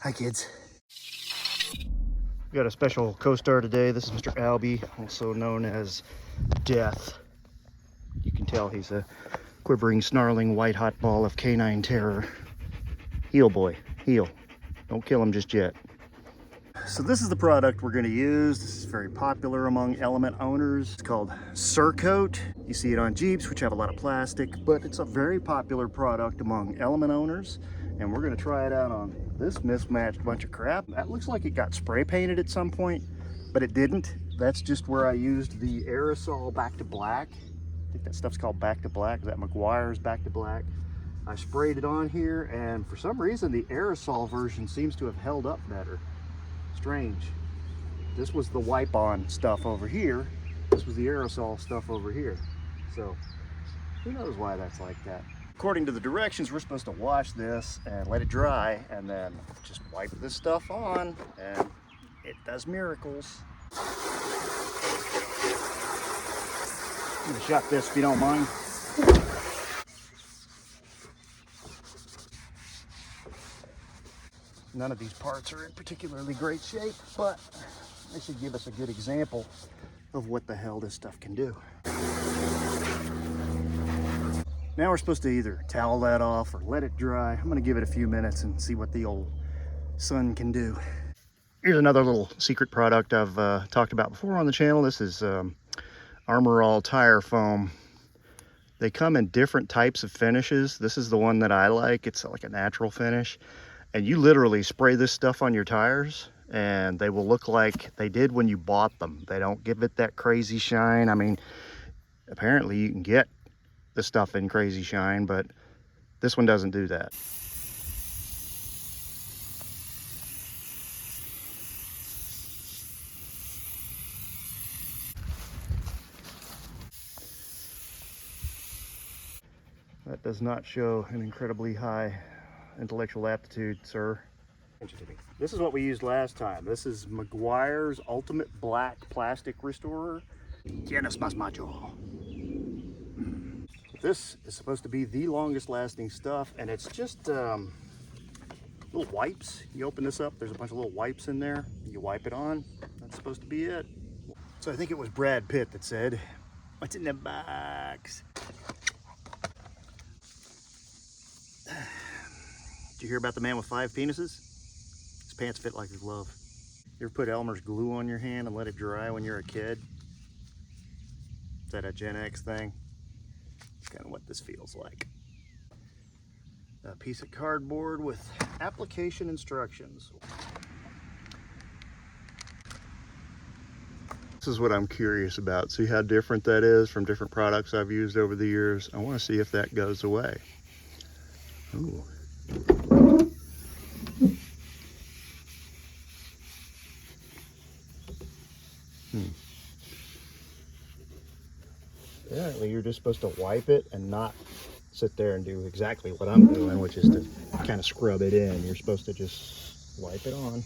Hi, kids. We got a special co-star today. This is Mr. Albie, also known as Death. You can tell he's a quivering, snarling, white-hot ball of canine terror. Heel, boy, heel. Don't kill him just yet. So this is the product we're going to use. This is very popular among Element owners. It's called CERAKOTE. You see it on Jeeps, which have a lot of plastic, but it's a very popular product among Element owners. And we're going to try it out on this mismatched bunch of crap. That looks like it got spray painted at some point, but it didn't. That's just where I used the aerosol back to black. I think that stuff's called back to black. That Maguires back to black. I sprayed it on here, and for some reason the aerosol version seems to have held up better. Strange. This was the wipe-on stuff over here. This was the aerosol stuff over here. So who knows why that's like that. According to the directions, we're supposed to wash this and let it dry and then just wipe this stuff on, and it does miracles. I'm gonna shut this if you don't mind. None of these parts are in particularly great shape, but they should give us a good example of what the hell this stuff can do. Now we're supposed to either towel that off or let it dry. I'm gonna give it a few minutes and see what the old sun can do. Here's another little secret product I've talked about before on the channel. This is Armorall tire foam. They come in different types of finishes. This is the one that I like. It's like a natural finish. And you literally spray this stuff on your tires and they will look like they did when you bought them. They don't give it that crazy shine. I mean, apparently you can get the stuff in crazy shine, but this one doesn't do that. That does not show an incredibly high intellectual aptitude, sir. This is what we used last time. This is Maguires Ultimate Black Plastic Restorer. Tienes más macho. This is supposed to be the longest lasting stuff, and it's just little wipes. You open this up, there's a bunch of little wipes in there. You wipe it on, that's supposed to be it. So I think it was Brad Pitt that said, "What's in the box?" Did you hear about the man with 5 penises? His pants fit like a glove. You ever put Elmer's glue on your hand and let it dry when you're a kid? Is that a Gen X thing? It's kind of what this feels like. A piece of cardboard with application instructions. This is what I'm curious about. See how different that is from different products I've used over the years. I want to see if that goes away. Ooh. Apparently you're just supposed to wipe it and not sit there and do exactly what I'm doing, which is to kind of scrub it in. You're supposed to just wipe it on.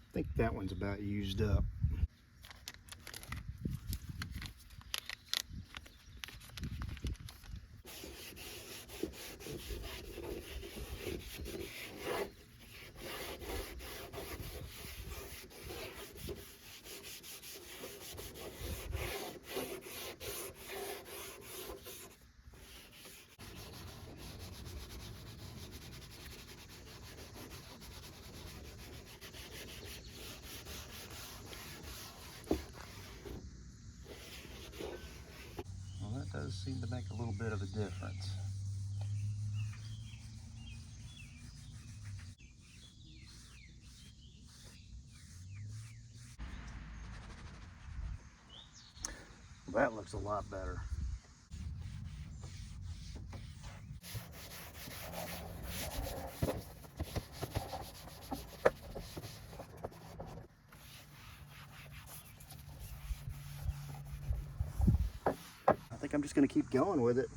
I think that one's about used up. Well, that does seem to make a little bit of a difference. That looks a lot better. I think I'm just going to keep going with it.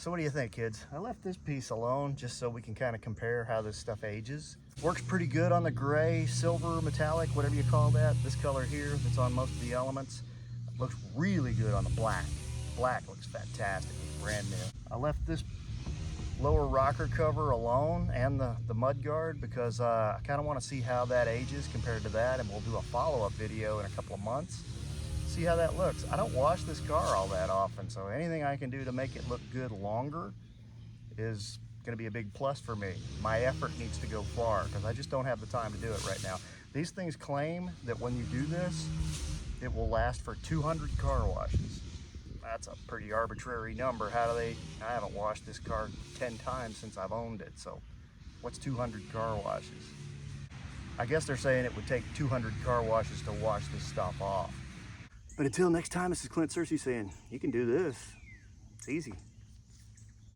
So what do you think, kids? I left this piece alone just so we can kind of compare how this stuff ages. Works pretty good on the gray, silver, metallic, whatever you call that. This color here that's on most of the elements looks really good on the black. Black looks fantastic, it's brand new. I left this lower rocker cover alone and the mud guard because I kind of want to see how that ages compared to that, and we'll do a follow-up video in a couple of months. See how that looks. I don't wash this car all that often, so anything I can do to make it look good longer is going to be a big plus for me. My effort needs to go far because I just don't have the time to do it right now. These things claim that when you do this, it will last for 200 car washes. That's a pretty arbitrary number. I haven't washed this car 10 times since I've owned it, so what's 200 car washes? I guess they're saying it would take 200 car washes to wash this stuff off. But until next time, this is Clint Searcy saying, you can do this. It's easy.